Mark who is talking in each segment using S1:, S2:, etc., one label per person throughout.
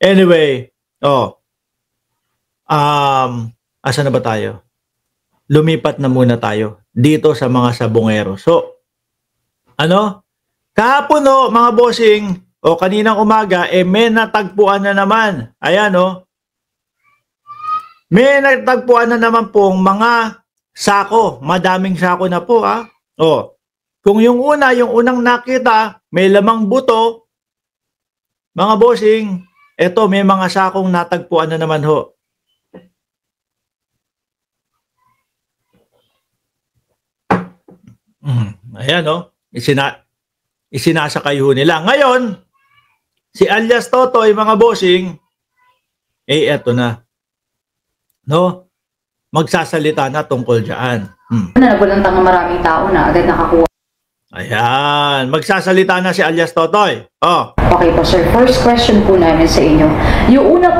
S1: Anyway, asa na ba tayo? Lumipat na muna tayo dito sa mga sabungero. So, kahapon mga bossing, kaninang umaga, may natagpuan na naman. Ayan may natagpuan na naman pong mga sako. Madaming sako na po Kung yung unang nakita, may lamang buto, mga bossing, eto may mga sakong natagpuan na naman ho. Ayan isinasakay ho nila. Ngayon, si alias Totoy, mga bossing, eto na. Magsasalita na tungkol dyan.
S2: Nagulantang ng maraming tao na agad nakakuha.
S1: Ayan, magsasalita na si alias Totoy.
S2: Okay po sir, first question po namin sa inyo. Yung una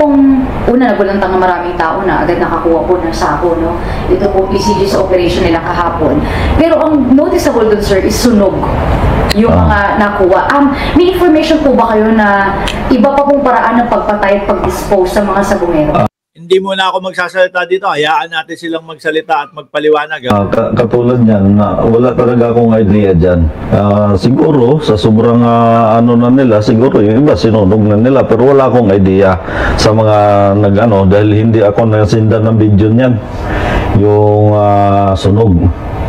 S2: nagulantang ng maraming tao na agad nakakuha po ng sako, no? Ito po PCG sa operation nila kahapon. Pero ang noticeable dun sir is sunog yung mga nakuha. May information po ba kayo na iba pa pong paraan ng pagpatay at pag-dispose sa mga sabungero?
S1: Hindi muna ako magsasalita dito. Hayaan natin silang magsalita at magpaliwanag.
S3: Katulad niyan, wala talaga akong idea dyan. Siguro, sa sobrang na nila, siguro yung iba sinunog na nila. Pero wala akong idea sa mga dahil hindi ako nasindan ng video niyan. Yung sunog.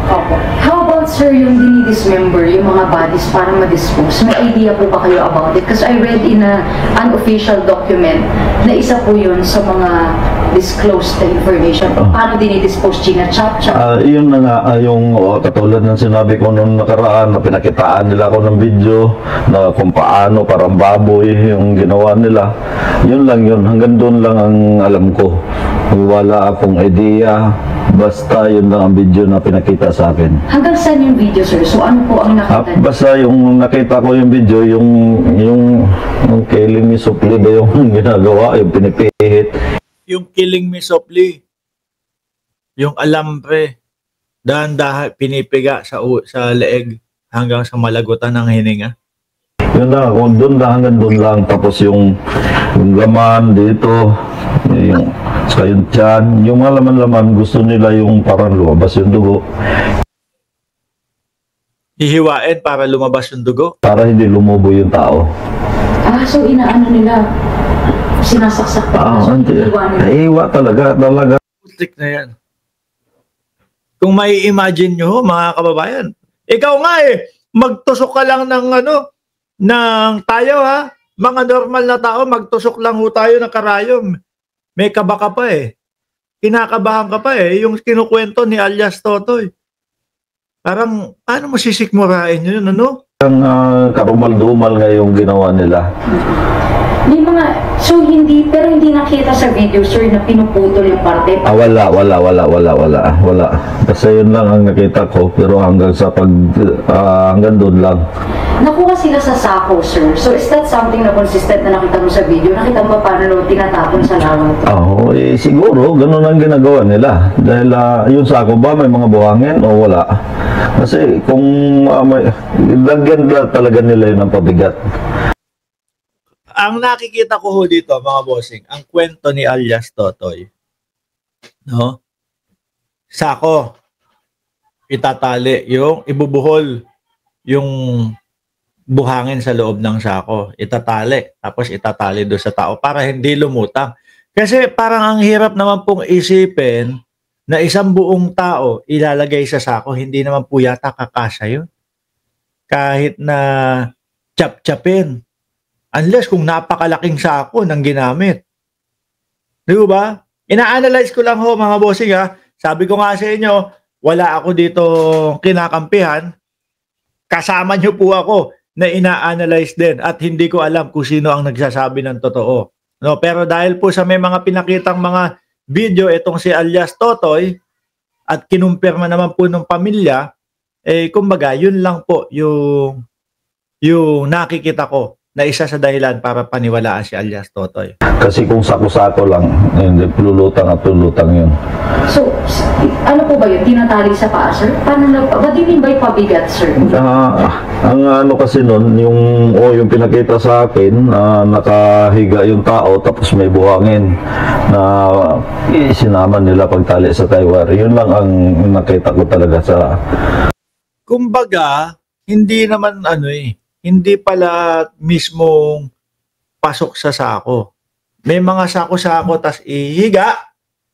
S2: Opo. How about sir yung dinidismember, yung mga bodies para ma-dispose? May idea po ba kayo about it? Because I read in an unofficial document na isa po yun sa mga disclosed na information. Paano dinidispose? China-chop-chop?
S3: Yun na nga, yung katulad ng sinabi ko noong nakaraan, na pinakitaan nila ako ng video na kung paano, parang baboy yung ginawa nila. Yun lang yun. Hanggang doon lang ang alam ko. Wala akong idea. Basta yun lang ang video na pinakita sa akin.
S2: Hanggang saan yung video, sir? So ano po ang nakita?
S3: Basta yung nakita ko yung video, yung killing me softly ba yung ginagawa, yung pinipihit.
S1: Yung killing me softly, yung alambre, dahan-dahan pinipiga sa leeg hanggang sa malagutan ng hininga.
S3: Yun lang, kung doon lang, hanggang doon lang. Tapos yung laman dito, saka yung tiyan, yung mga laman-laman, gusto nila yung parang lumabas yung dugo.
S1: Hihiwain para lumabas yung dugo?
S3: Para hindi lumubo yung tao.
S2: So inaano nila, sinasaksak pa.
S3: Hiwa talaga.
S1: Putik na yan. Kung may imagine nyo, mga kababayan, ikaw nga magtusok ka lang ng tayo mga normal na tao, magtusok lang ho tayo ng karayom. May kaba ka pa kinakabahan ka pa yung kinukwento ni alias Totoy. Parang, paano mo sisikmurain yun,
S3: Ang karumal-dumal nga yung ginawa nila.
S2: May mga, pero hindi nakita sa video, sir, na pinuputol yung parte.
S3: Wala. Kasi yun lang ang nakita ko, pero hanggang doon lang.
S2: Nakuha sila sa sako, sir. So is that something na consistent na nakita mo sa video? Nakita mo paano tinatapon sa langit?
S3: Siguro, ganun ang ginagawa nila. Dahil yung sako ba, may mga buhangin o wala? Kasi kung lagyan talaga nila yun ng pabigat.
S1: Ang nakikita ko ho dito, mga bossing, ang kwento ni alias Totoy, sako, itatali, yung ibubuhol, yung buhangin sa loob ng sako, itatali, tapos itatali doon sa tao para hindi lumutang. Kasi parang ang hirap naman pong isipin na isang buong tao ilalagay sa sako, hindi naman po yata kakasya yun. Kahit na chap-chapin. Unless kung napakalaking sako ng ginamit. Di ba? Ina-analyze ko lang ho, mga bossing Sabi ko nga sa inyo, wala ako dito kinakampihan. Kasama nyo po ako na ina-analyze din at hindi ko alam kung sino ang nagsasabi ng totoo. Pero dahil po sa may mga pinakitang mga video itong si alias Totoy at kinumpirma naman po ng pamilya, kumbaga yun lang po yung nakikita ko na isa sa dahilan para paniwalaan si alias Totoy.
S3: Kasi kung sako-sako lang, hindi, lulutang at lulutang yun.
S2: So, ano po ba yun? Tinatali sa paa, sir? Paano na, what do you mean by pabigat, sir?
S3: Ang ano kasi nun, yung pinakita sa akin, nakahiga yung tao tapos may buhangin na isinama nila pagtali sa Taiwan. Yun lang ang nakita ko talaga sa...
S1: Kumbaga, hindi naman hindi pala mismong pasok sa sako. May mga sako-sako tas ihiga,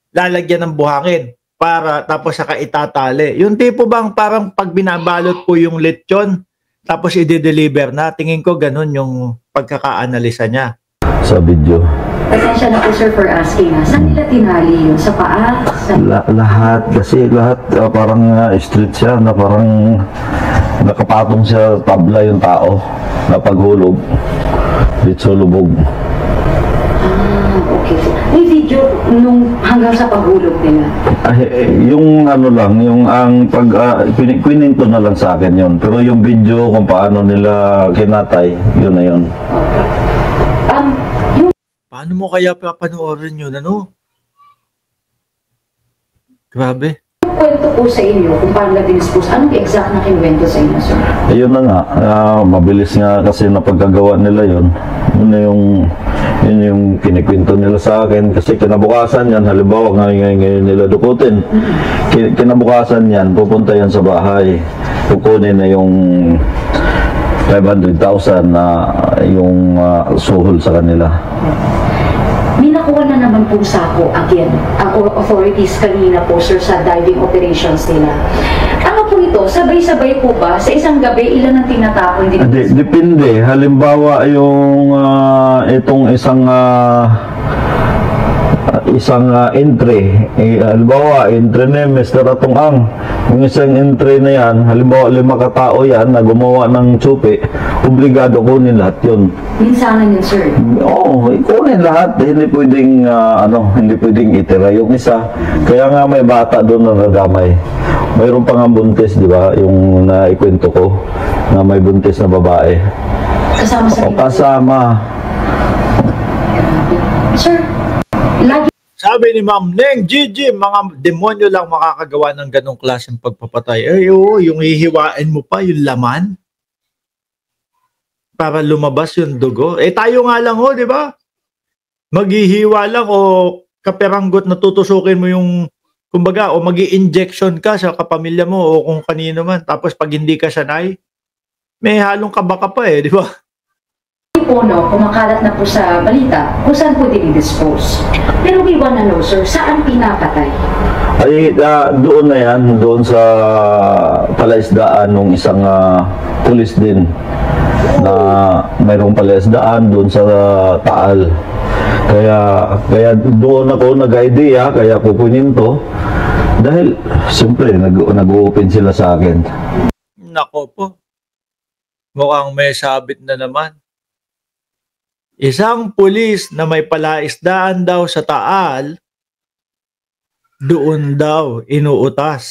S1: lalagyan ng buhangin para tapos saka itatali. Yung tipo bang parang pag binabalot po yung lechon tapos i-deliver na, tingin ko ganun yung pagkaka-analisa niya.
S3: sa video.
S2: Pasensya na po, sir, for asking. Saan nila tinali yun? Sa paa?
S3: Lahat, kasi lahat parang street siya na parang nakapatong siya tabla yung tao na paghulog dito lubog.
S2: Okay. May video nung hanggang sa paghulog nila?
S3: Yung ano lang, yung ang kwininto na lang sa akin yun. Pero yung video kung paano nila kinatay, yun na yun.
S2: Yung
S1: Paano mo kaya papanoorin yun, ano? Grabe.
S2: kwento po sa inyo, kung paano na dinispose, anong exact na kinwento sa inyo, sir?
S3: Ayun na nga, mabilis nga kasi na pagkagawa nila yun. Yun yung kinikwento nila sa akin. Kasi kinabukasan yan, halimbawa ngayon nila dukutin. Kinabukasan yan, pupunta yan sa bahay. Kukunin na yung 500,000 na yung suhol sa kanila.
S2: May nakuha na naman pong sako again, ang authorities kanina po, sir, sa diving operations nila. Ano po ito? Sabay-sabay po ba? Sa isang gabi, ilan ang tinatapon din?
S3: Depende. Halimbawa, yung itong isang entry. Halimbawa, entry na Mr. Atongang. Yung isang entry na yan, halimbawa 5 katao yan na gumawa ng tsupi, obligado kunin lahat yun.
S2: Minsanan yun, sir.
S3: Oo, kunin lahat. Hindi pwedeng, hindi pwedeng itira yung isa. Kaya nga may bata doon na nadamay. Mayroon pa nga buntis, di ba? Yung naikwento ko na may buntis na babae.
S2: Kasama sa
S3: O kasama.
S2: Sir, lagi
S1: Sabi ni Ma'am Neng, Gigi, mga demonyo lang makakagawa ng ganong klaseng pagpapatay. Ay, oo, yung hihiwain mo pa, yung laman, para lumabas yung dugo. Eh, tayo nga lang, di ba? Maghihiwa lang o kaperanggot na tutusukin mo yung, kumbaga, o magi-injection ka sa kapamilya mo o kung kanino man. Tapos pag hindi ka sanay, may halong kabaka pa di ba?
S2: po, kumakalat na po sa balita kung saan po dinidispose. Pero we wanna know, sir, saan pinapatay?
S3: Ay, doon na yan, doon sa palaisdaan ng isang pulis din na mayroong palaisdaan doon sa Taal. Kaya doon ako nag-idea, kaya kukunin to dahil siyempre nag-open sila sa akin.
S1: Nako po. Mukhang may sabit na naman. Isang pulis na may palaisdaan daw sa Taal, doon daw inuutas